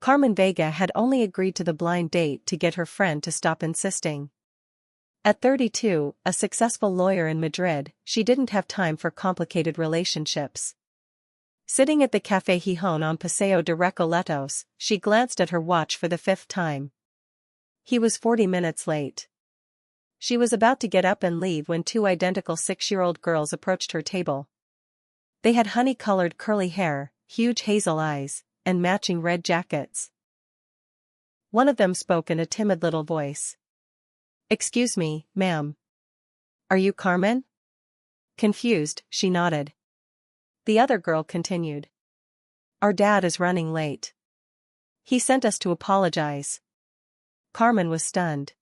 Carmen Vega had only agreed to the blind date to get her friend to stop insisting. At 32, a successful lawyer in Madrid, she didn't have time for complicated relationships. Sitting at the Café Gijón on Paseo de Recoletos, she glanced at her watch for the 5th time. He was 40 minutes late. She was about to get up and leave when 2 identical 6-year-old girls approached her table. They had honey-colored curly hair, huge hazel eyes, and matching red jackets. One of them spoke in a timid little voice. "Excuse me, ma'am. Are you Carmen?" Confused, she nodded. The other girl continued. "Our dad is running late. He sent us to apologize." Carmen was stunned.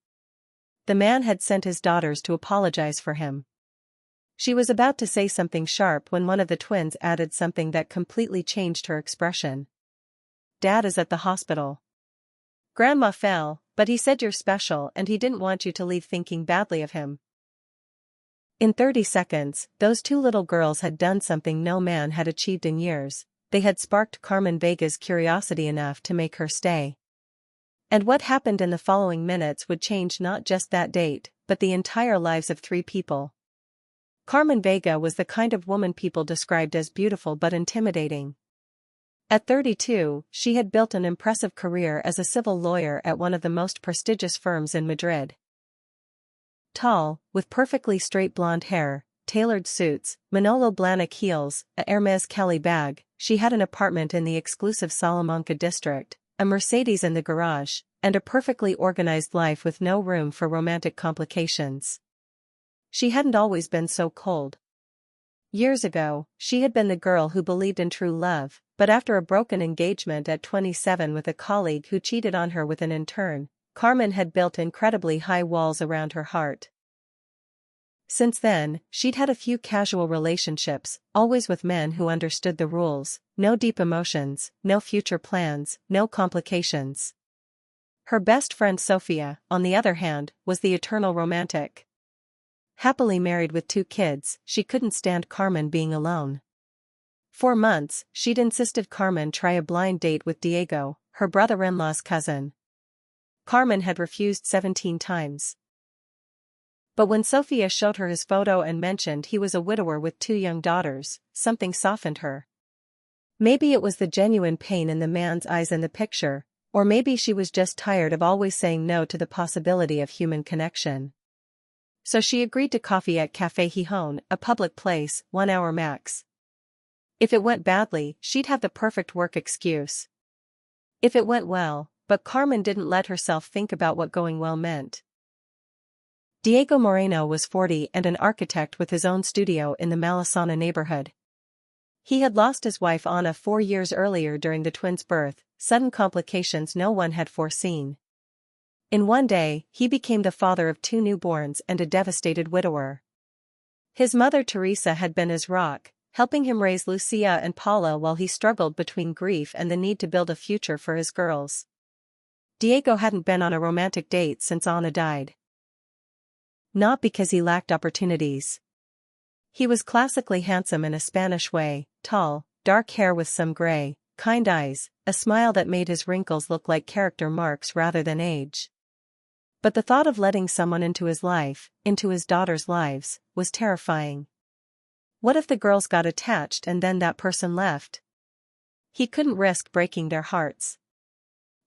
The man had sent his daughters to apologize for him. She was about to say something sharp when one of the twins added something that completely changed her expression. "Dad is at the hospital. Grandma fell, but he said you're special and he didn't want you to leave thinking badly of him." In 30 seconds, those 2 little girls had done something no man had achieved in years. They had sparked Carmen Vega's curiosity enough to make her stay. And what happened in the following minutes would change not just that date, but the entire lives of 3 people. Carmen Vega was the kind of woman people described as beautiful but intimidating. At 32, she had built an impressive career as a civil lawyer at one of the most prestigious firms in Madrid. Tall, with perfectly straight blonde hair, tailored suits, Manolo Blahnik heels, a Hermes Kelly bag, she had an apartment in the exclusive Salamanca district, a Mercedes in the garage, and a perfectly organized life with no room for romantic complications. She hadn't always been so cold. Years ago, she had been the girl who believed in true love, but after a broken engagement at 27 with a colleague who cheated on her with an intern, Carmen had built incredibly high walls around her heart. Since then, she'd had a few casual relationships, always with men who understood the rules: no deep emotions, no future plans, no complications. Her best friend Sofia, on the other hand, was the eternal romantic. Happily married with 2 kids, she couldn't stand Carmen being alone. For months, she'd insisted Carmen try a blind date with Diego, her brother-in-law's cousin. Carmen had refused 17 times. But when Sofia showed her his photo and mentioned he was a widower with 2 young daughters, something softened her. Maybe it was the genuine pain in the man's eyes in the picture, or maybe she was just tired of always saying no to the possibility of human connection. So she agreed to coffee at Café Gijón, a public place, 1 hour max. If it went badly, she'd have the perfect work excuse. If it went well, but Carmen didn't let herself think about what going well meant. Diego Moreno was 40 and an architect with his own studio in the Malasana neighborhood. He had lost his wife Ana 4 years earlier during the twins' birth, sudden complications no one had foreseen. In one day, he became the father of 2 newborns and a devastated widower. His mother Teresa had been his rock, helping him raise Lucia and Paula while he struggled between grief and the need to build a future for his girls. Diego hadn't been on a romantic date since Ana died. Not because he lacked opportunities. He was classically handsome in a Spanish way, tall, dark hair with some gray, kind eyes, a smile that made his wrinkles look like character marks rather than age. But the thought of letting someone into his life, into his daughters' lives, was terrifying. What if the girls got attached and then that person left? He couldn't risk breaking their hearts.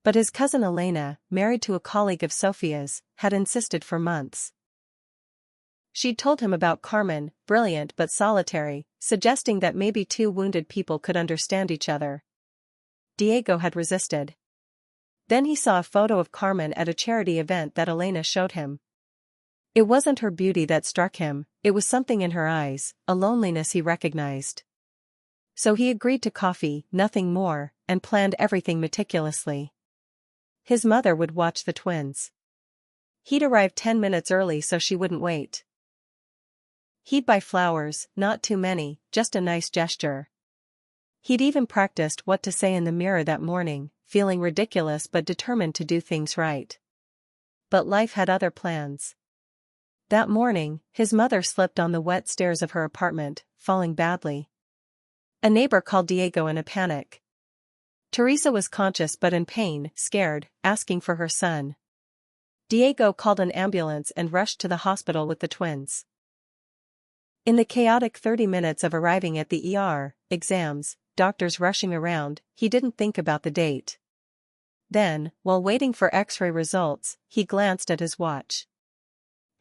But his cousin Elena, married to a colleague of Sofia's, had insisted for months. She'd told him about Carmen, brilliant but solitary, suggesting that maybe 2 wounded people could understand each other. Diego had resisted. Then he saw a photo of Carmen at a charity event that Elena showed him. It wasn't her beauty that struck him, it was something in her eyes, a loneliness he recognized. So he agreed to coffee, nothing more, and planned everything meticulously. His mother would watch the twins. He'd arrive 10 minutes early so she wouldn't wait. He'd buy flowers, not too many, just a nice gesture. He'd even practiced what to say in the mirror that morning, feeling ridiculous but determined to do things right. But life had other plans. That morning, his mother slipped on the wet stairs of her apartment, falling badly. A neighbor called Diego in a panic. Teresa was conscious but in pain, scared, asking for her son. Diego called an ambulance and rushed to the hospital with the twins. In the chaotic 30 minutes of arriving at the ER, exams, doctors rushing around, he didn't think about the date. Then, while waiting for X-ray results, he glanced at his watch.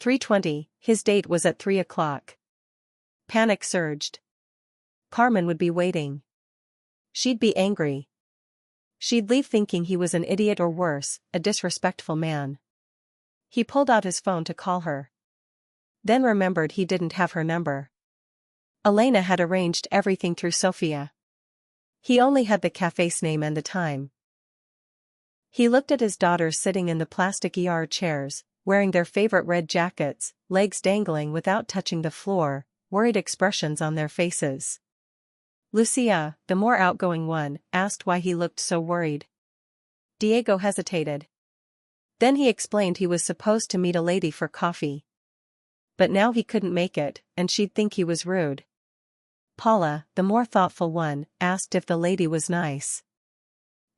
3:20, his date was at 3 o'clock. Panic surged. Carmen would be waiting. She'd be angry. She'd leave thinking he was an idiot or worse, a disrespectful man. He pulled out his phone to call her. Then remembered he didn't have her number. Elena had arranged everything through Sofia. He only had the cafe's name and the time. He looked at his daughters sitting in the plastic ER chairs, wearing their favorite red jackets, legs dangling without touching the floor, worried expressions on their faces. Lucia, the more outgoing one, asked why he looked so worried. Diego hesitated. Then he explained he was supposed to meet a lady for coffee. But now he couldn't make it, and she'd think he was rude. Paula, the more thoughtful one, asked if the lady was nice.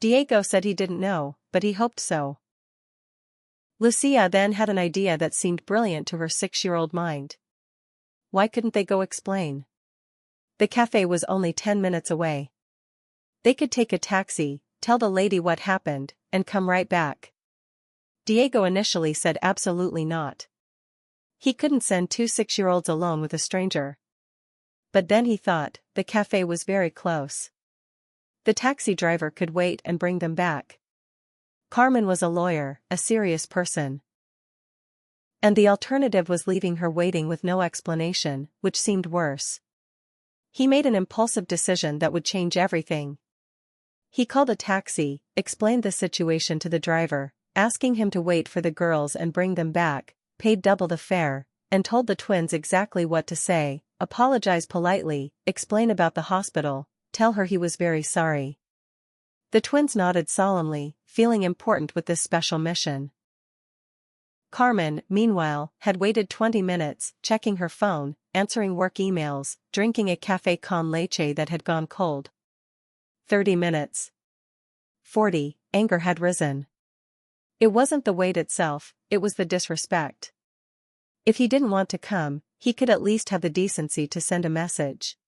Diego said he didn't know, but he hoped so. Lucia then had an idea that seemed brilliant to her 6-year-old mind. Why couldn't they go explain? The cafe was only 10 minutes away. They could take a taxi, tell the lady what happened, and come right back. Diego initially said absolutely not. He couldn't send 2 6-year-olds alone with a stranger. But then he thought, the cafe was very close. The taxi driver could wait and bring them back. Carmen was a lawyer, a serious person. And the alternative was leaving her waiting with no explanation, which seemed worse. He made an impulsive decision that would change everything. He called a taxi, explained the situation to the driver, asking him to wait for the girls and bring them back, paid double the fare, and told the twins exactly what to say, apologize politely, explain about the hospital, tell her he was very sorry. The twins nodded solemnly, feeling important with this special mission. Carmen, meanwhile, had waited 20 minutes, checking her phone, answering work emails, drinking a café con leche that had gone cold. 30 minutes. 40, anger had risen. It wasn't the wait itself, it was the disrespect. If he didn't want to come, he could at least have the decency to send a message.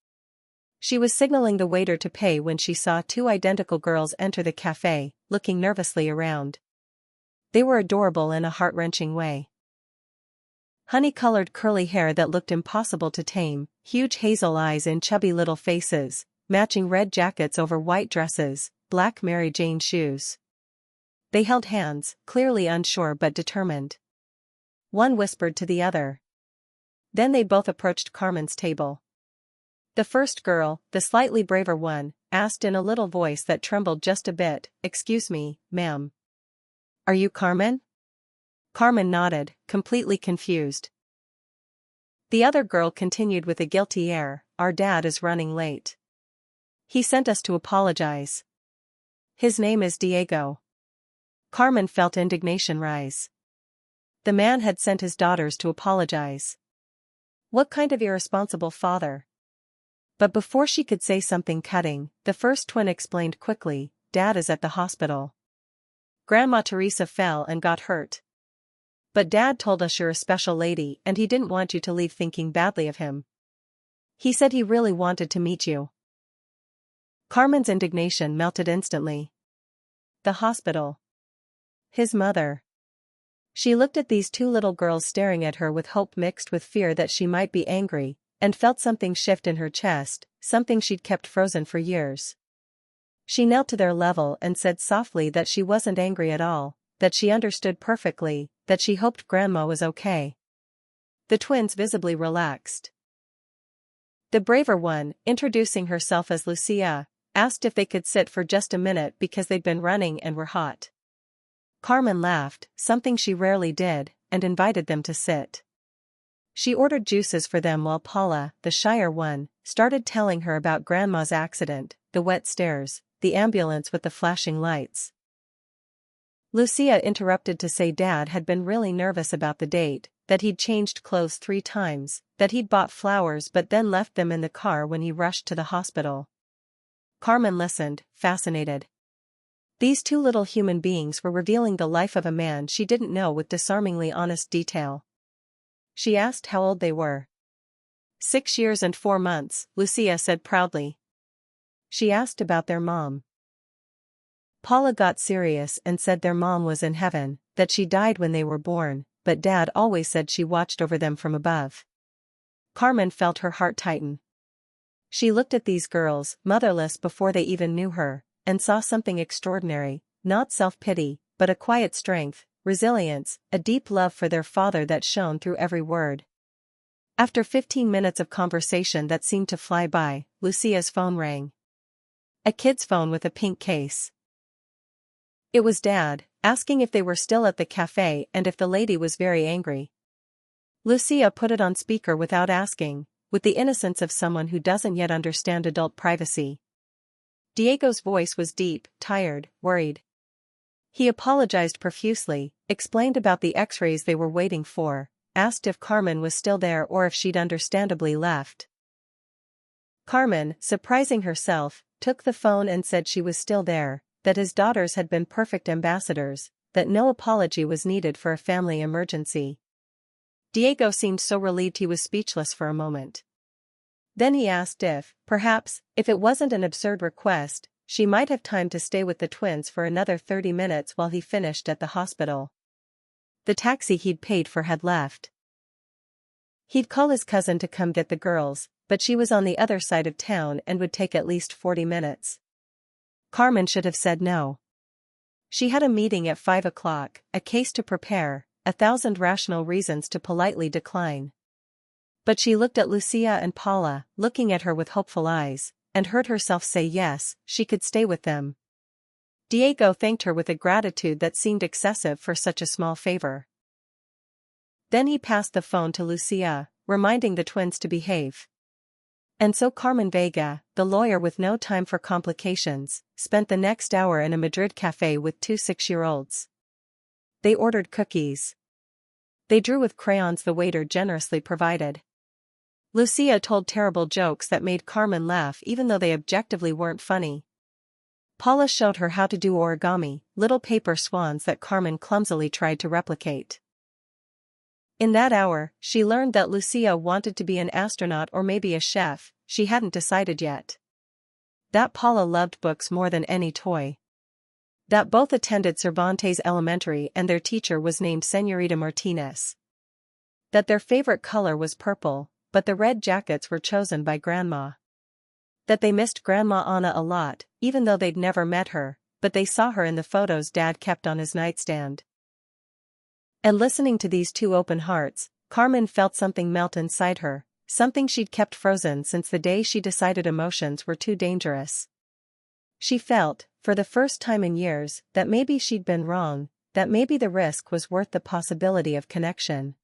She was signaling the waiter to pay when she saw 2 identical girls enter the cafe, looking nervously around. They were adorable in a heart-wrenching way. Honey-colored curly hair that looked impossible to tame, huge hazel eyes in chubby little faces, matching red jackets over white dresses, black Mary Jane shoes. They held hands, clearly unsure but determined. One whispered to the other. Then they both approached Carmen's table. The first girl, the slightly braver one, asked in a little voice that trembled just a bit, "Excuse me, ma'am. Are you Carmen?" Carmen nodded, completely confused. The other girl continued with a guilty air, "Our dad is running late. He sent us to apologize. His name is Diego." Carmen felt indignation rise. The man had sent his daughters to apologize. What kind of irresponsible father? But before she could say something cutting, the first twin explained quickly, "Dad is at the hospital. Grandma Teresa fell and got hurt. But Dad told us you're a special lady and he didn't want you to leave thinking badly of him. He said he really wanted to meet you." Carmen's indignation melted instantly. The hospital. His mother. She looked at these 2 little girls staring at her with hope mixed with fear that she might be angry, and felt something shift in her chest, something she'd kept frozen for years. She knelt to their level and said softly that she wasn't angry at all, that she understood perfectly, that she hoped Grandma was okay. The twins visibly relaxed. The braver one, introducing herself as Lucia, asked if they could sit for just a minute because they'd been running and were hot. Carmen laughed, something she rarely did, and invited them to sit. She ordered juices for them while Paula, the shyer one, started telling her about Grandma's accident, the wet stairs, the ambulance with the flashing lights. Lucia interrupted to say Dad had been really nervous about the date, that he'd changed clothes 3 times, that he'd bought flowers but then left them in the car when he rushed to the hospital. Carmen listened, fascinated. These two little human beings were revealing the life of a man she didn't know with disarmingly honest detail. She asked how old they were. 6 years and 4 months, Lucia said proudly. She asked about their mom. Paula got serious and said their mom was in heaven, that she died when they were born, but Dad always said she watched over them from above. Carmen felt her heart tighten. She looked at these girls, motherless before they even knew her, and saw something extraordinary, not self-pity, but a quiet strength, resilience, a deep love for their father that shone through every word. After 15 minutes of conversation that seemed to fly by, Lucia's phone rang. A kid's phone with a pink case. It was Dad, asking if they were still at the cafe and if the lady was very angry. Lucia put it on speaker without asking, with the innocence of someone who doesn't yet understand adult privacy. Diego's voice was deep, tired, worried. He apologized profusely, explained about the x-rays they were waiting for, asked if Carmen was still there or if she'd understandably left. Carmen, surprising herself, took the phone and said she was still there, that his daughters had been perfect ambassadors, that no apology was needed for a family emergency. Diego seemed so relieved he was speechless for a moment. Then he asked if, perhaps, if it wasn't an absurd request, she might have time to stay with the twins for another 30 minutes while he finished at the hospital. The taxi he'd paid for had left. He'd call his cousin to come get the girls, but she was on the other side of town and would take at least 40 minutes. Carmen should have said no. She had a meeting at 5 o'clock, a case to prepare, 1,000 rational reasons to politely decline. But she looked at Lucia and Paula, looking at her with hopeful eyes, and heard herself say yes, she could stay with them. Diego thanked her with a gratitude that seemed excessive for such a small favor. Then he passed the phone to Lucia, reminding the twins to behave. And so Carmen Vega, the lawyer with no time for complications, spent the next hour in a Madrid cafe with 2 6-year-olds. They ordered cookies. They drew with crayons the waiter generously provided. Lucia told terrible jokes that made Carmen laugh even though they objectively weren't funny. Paula showed her how to do origami, little paper swans that Carmen clumsily tried to replicate. In that hour, she learned that Lucia wanted to be an astronaut or maybe a chef, she hadn't decided yet. That Paula loved books more than any toy. That both attended Cervantes Elementary and their teacher was named Señorita Martinez. That their favorite color was purple, but the red jackets were chosen by Grandma. That they missed Grandma Ana a lot, even though they'd never met her, but they saw her in the photos Dad kept on his nightstand. And listening to these two open hearts, Carmen felt something melt inside her, something she'd kept frozen since the day she decided emotions were too dangerous. She felt, for the first time in years, that maybe she'd been wrong, that maybe the risk was worth the possibility of connection.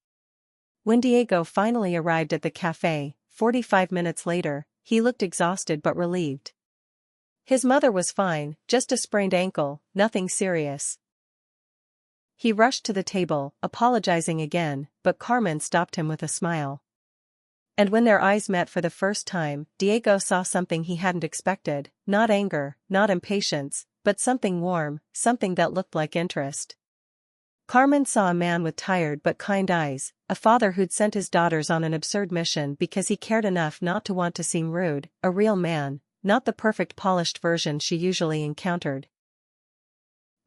When Diego finally arrived at the cafe, 45 minutes later, he looked exhausted but relieved. His mother was fine, just a sprained ankle, nothing serious. He rushed to the table, apologizing again, but Carmen stopped him with a smile. And when their eyes met for the first time, Diego saw something he hadn't expected, not anger, not impatience, but something warm, something that looked like interest. Carmen saw a man with tired but kind eyes, a father who'd sent his daughters on an absurd mission because he cared enough not to want to seem rude, a real man, not the perfect polished version she usually encountered.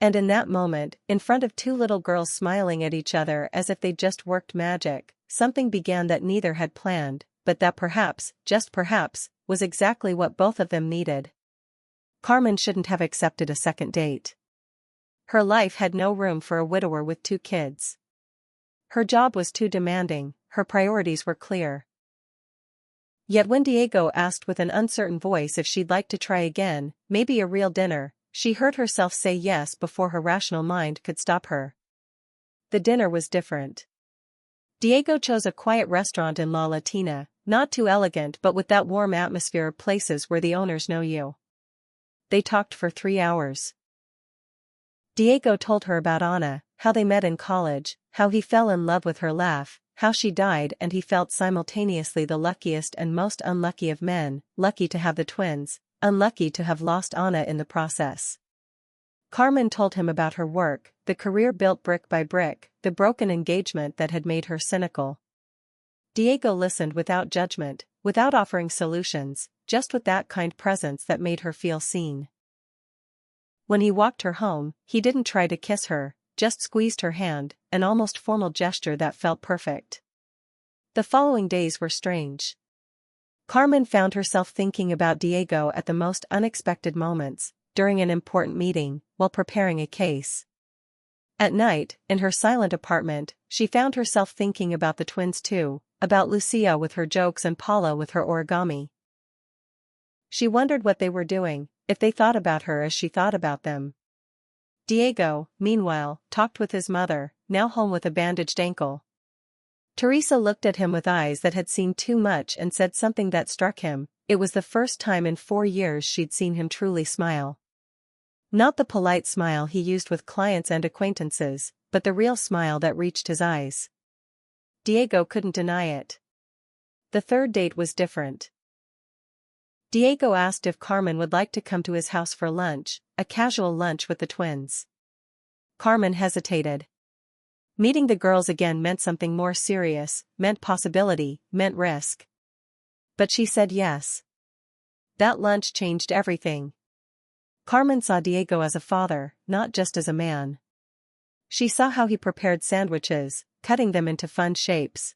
And in that moment, in front of two little girls smiling at each other as if they'd just worked magic, something began that neither had planned, but that perhaps, just perhaps, was exactly what both of them needed. Carmen shouldn't have accepted a second date. Her life had no room for a widower with 2 kids. Her job was too demanding, her priorities were clear. Yet when Diego asked with an uncertain voice if she'd like to try again, maybe a real dinner, she heard herself say yes before her rational mind could stop her. The dinner was different. Diego chose a quiet restaurant in La Latina, not too elegant but with that warm atmosphere of places where the owners know you. They talked for 3 hours. Diego told her about Ana, how they met in college, how he fell in love with her laugh, how she died, and he felt simultaneously the luckiest and most unlucky of men, lucky to have the twins, unlucky to have lost Ana in the process. Carmen told him about her work, the career built brick by brick, the broken engagement that had made her cynical. Diego listened without judgment, without offering solutions, just with that kind presence that made her feel seen. When he walked her home, he didn't try to kiss her, just squeezed her hand, an almost formal gesture that felt perfect. The following days were strange. Carmen found herself thinking about Diego at the most unexpected moments, during an important meeting, while preparing a case. At night, in her silent apartment, she found herself thinking about the twins too, about Lucia with her jokes and Paula with her origami. She wondered what they were doing, if they thought about her as she thought about them. Diego, meanwhile, talked with his mother, now home with a bandaged ankle. Teresa looked at him with eyes that had seen too much and said something that struck him. It was the first time in 4 years she'd seen him truly smile. Not the polite smile he used with clients and acquaintances, but the real smile that reached his eyes. Diego couldn't deny it. The third date was different. Diego asked if Carmen would like to come to his house for lunch, a casual lunch with the twins. Carmen hesitated. Meeting the girls again meant something more serious, meant possibility, meant risk. But she said yes. That lunch changed everything. Carmen saw Diego as a father, not just as a man. She saw how he prepared sandwiches, cutting them into fun shapes.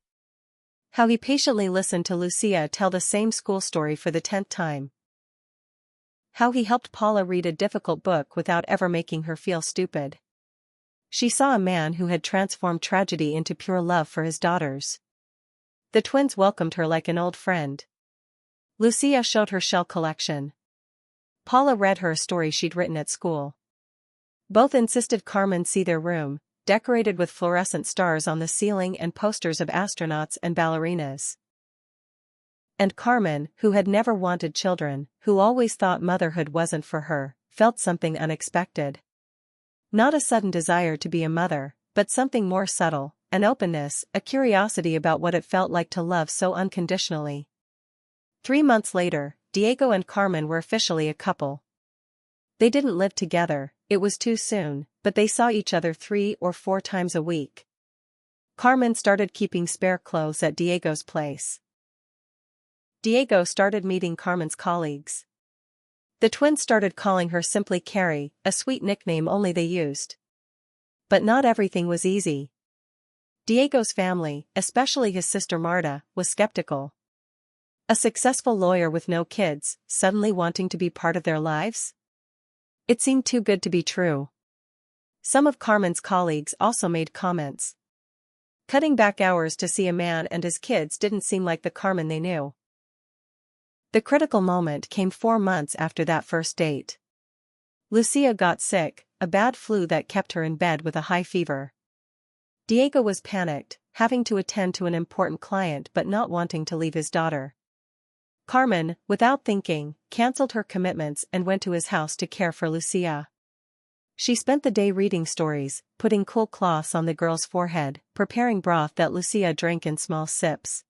How he patiently listened to Lucia tell the same school story for the 10th time. How he helped Paula read a difficult book without ever making her feel stupid. She saw a man who had transformed tragedy into pure love for his daughters. The twins welcomed her like an old friend. Lucia showed her shell collection. Paula read her a story she'd written at school. Both insisted Carmen see their room, decorated with fluorescent stars on the ceiling and posters of astronauts and ballerinas. And Carmen, who had never wanted children, who always thought motherhood wasn't for her, felt something unexpected. Not a sudden desire to be a mother, but something more subtle, an openness, a curiosity about what it felt like to love so unconditionally. 3 months later, Diego and Carmen were officially a couple. They didn't live together, it was too soon, but they saw each other 3 or 4 times a week. Carmen started keeping spare clothes at Diego's place. Diego started meeting Carmen's colleagues. The twins started calling her simply Carrie, a sweet nickname only they used. But not everything was easy. Diego's family, especially his sister Marta, was skeptical. A successful lawyer with no kids, suddenly wanting to be part of their lives? It seemed too good to be true. Some of Carmen's colleagues also made comments. Cutting back hours to see a man and his kids didn't seem like the Carmen they knew. The critical moment came 4 months after that first date. Lucia got sick, a bad flu that kept her in bed with a high fever. Diego was panicked, having to attend to an important client but not wanting to leave his daughter. Carmen, without thinking, cancelled her commitments and went to his house to care for Lucia. She spent the day reading stories, putting cool cloths on the girl's forehead, preparing broth that Lucia drank in small sips.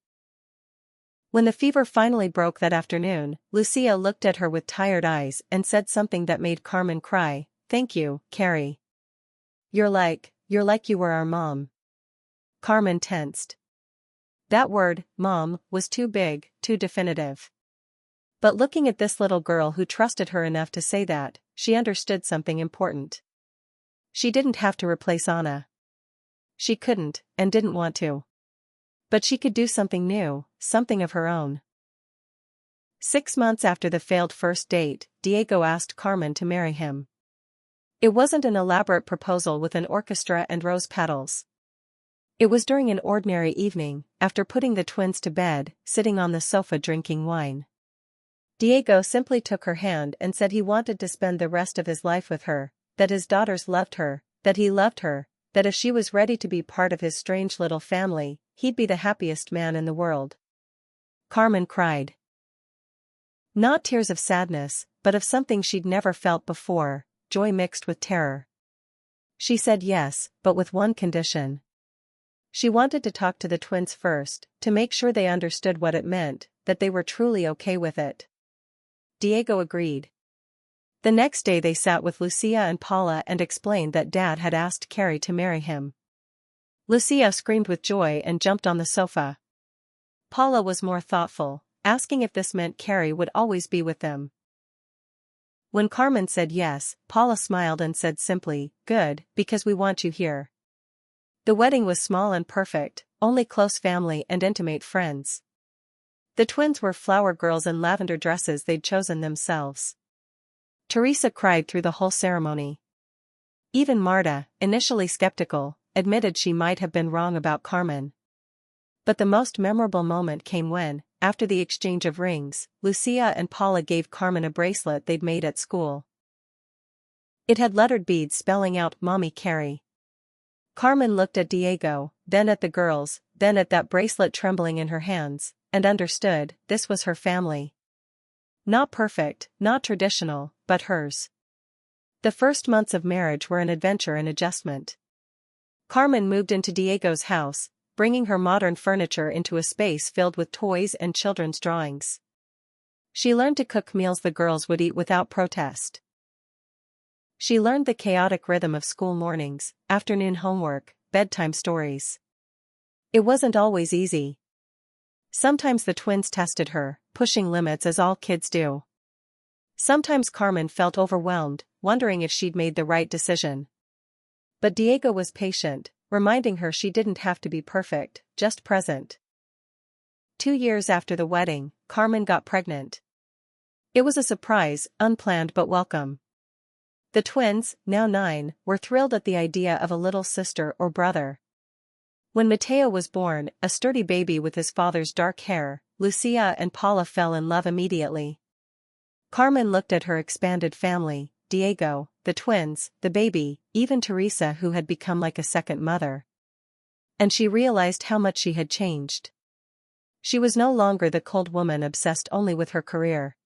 When the fever finally broke that afternoon, Lucia looked at her with tired eyes and said something that made Carmen cry. "Thank you, Carrie. You're like you were our mom." Carmen tensed. That word, mom, was too big, too definitive. But looking at this little girl who trusted her enough to say that, she understood something important. She didn't have to replace Anna. She couldn't, and didn't want to. But she could do something new, something of her own. 6 months after the failed first date, Diego asked Carmen to marry him. It wasn't an elaborate proposal with an orchestra and rose petals. It was during an ordinary evening, after putting the twins to bed, sitting on the sofa drinking wine. Diego simply took her hand and said he wanted to spend the rest of his life with her, that his daughters loved her, that he loved her, that if she was ready to be part of his strange little family, he'd be the happiest man in the world. Carmen cried. Not tears of sadness, but of something she'd never felt before, joy mixed with terror. She said yes, but with one condition. She wanted to talk to the twins first, to make sure they understood what it meant, that they were truly okay with it. Diego agreed. The next day they sat with Lucia and Paula and explained that Dad had asked Carrie to marry him. Lucia screamed with joy and jumped on the sofa. Paula was more thoughtful, asking if this meant Carrie would always be with them. When Carmen said yes, Paula smiled and said simply, "Good, because we want you here." The wedding was small and perfect, only close family and intimate friends. The twins were flower girls in lavender dresses they'd chosen themselves. Teresa cried through the whole ceremony. Even Marta, initially skeptical, admitted she might have been wrong about Carmen. But the most memorable moment came when, after the exchange of rings, Lucia and Paula gave Carmen a bracelet they'd made at school. It had lettered beads spelling out "Mommy Carrie." Carmen looked at Diego, then at the girls, then at that bracelet trembling in her hands, and understood this was her family. Not perfect, not traditional, but hers. The first months of marriage were an adventure and adjustment. Carmen moved into Diego's house, bringing her modern furniture into a space filled with toys and children's drawings. She learned to cook meals the girls would eat without protest. She learned the chaotic rhythm of school mornings, afternoon homework, bedtime stories. It wasn't always easy. Sometimes the twins tested her, pushing limits as all kids do. Sometimes Carmen felt overwhelmed, wondering if she'd made the right decision. But Diego was patient, reminding her she didn't have to be perfect, just present. 2 years after the wedding, Carmen got pregnant. It was a surprise, unplanned but welcome. The twins, now 9, were thrilled at the idea of a little sister or brother. When Mateo was born, a sturdy baby with his father's dark hair, Lucia and Paula fell in love immediately. Carmen looked at her expanded family, Diego, the twins, the baby, even Teresa who had become like a second mother. And she realized how much she had changed. She was no longer the cold woman obsessed only with her career.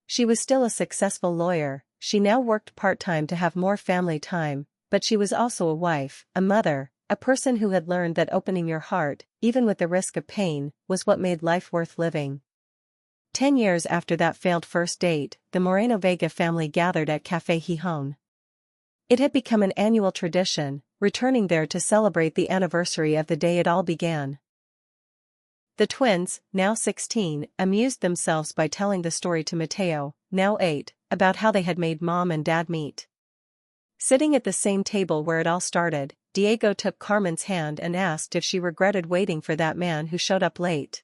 She was still a successful lawyer, she now worked part-time to have more family time, but she was also a wife, a mother, a person who had learned that opening your heart, even with the risk of pain, was what made life worth living. 10 years after that failed first date, the Moreno Vega family gathered at Café Gijón. It had become an annual tradition, returning there to celebrate the anniversary of the day it all began. The twins, now 16, amused themselves by telling the story to Mateo, now 8, about how they had made Mom and Dad meet. Sitting at the same table where it all started, Diego took Carmen's hand and asked if she regretted waiting for that man who showed up late.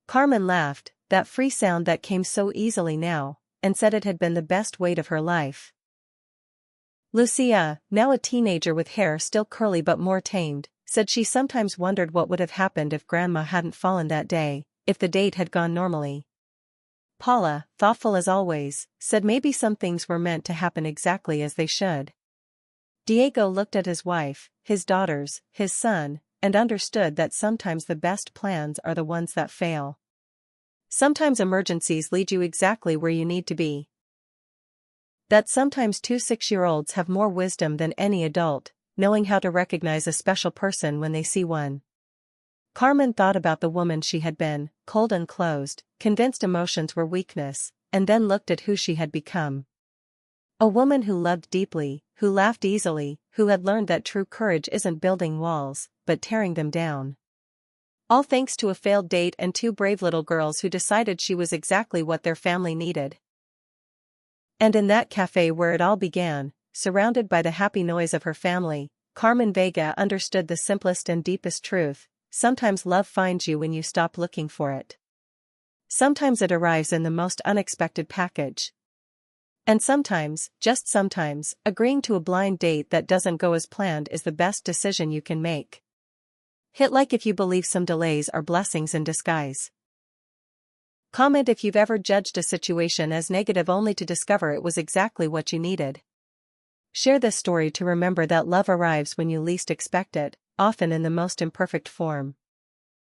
Carmen laughed, that free sound that came so easily now, and said it had been the best wait of her life. Lucia, now a teenager with hair still curly but more tamed, said she sometimes wondered what would have happened if Grandma hadn't fallen that day, if the date had gone normally. Paula, thoughtful as always, said maybe some things were meant to happen exactly as they should. Diego looked at his wife, his daughters, his son, and understood that sometimes the best plans are the ones that fail. Sometimes emergencies lead you exactly where you need to be. That sometimes 2 6-year-olds have more wisdom than any adult, knowing how to recognize a special person when they see one. Carmen thought about the woman she had been, cold and closed, convinced emotions were weakness, and then looked at who she had become. A woman who loved deeply, who laughed easily, who had learned that true courage isn't building walls, but tearing them down. All thanks to a failed date and 2 brave little girls who decided she was exactly what their family needed. And in that cafe where it all began, surrounded by the happy noise of her family, Carmen Vega understood the simplest and deepest truth: sometimes love finds you when you stop looking for it. Sometimes it arrives in the most unexpected package. And sometimes, just sometimes, agreeing to a blind date that doesn't go as planned is the best decision you can make. Hit like if you believe some delays are blessings in disguise. Comment if you've ever judged a situation as negative only to discover it was exactly what you needed. Share this story to remember that love arrives when you least expect it, often in the most imperfect form.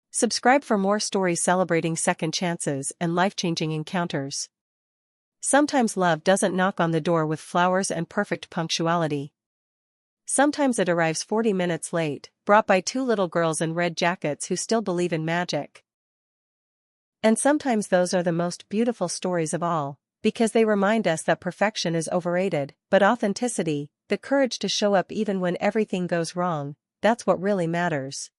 Subscribe for more stories celebrating second chances and life-changing encounters. Sometimes love doesn't knock on the door with flowers and perfect punctuality. Sometimes it arrives 40 minutes late, brought by 2 little girls in red jackets who still believe in magic. And sometimes those are the most beautiful stories of all, Because they remind us that perfection is overrated, but authenticity, the courage to show up even when everything goes wrong, that's what really matters.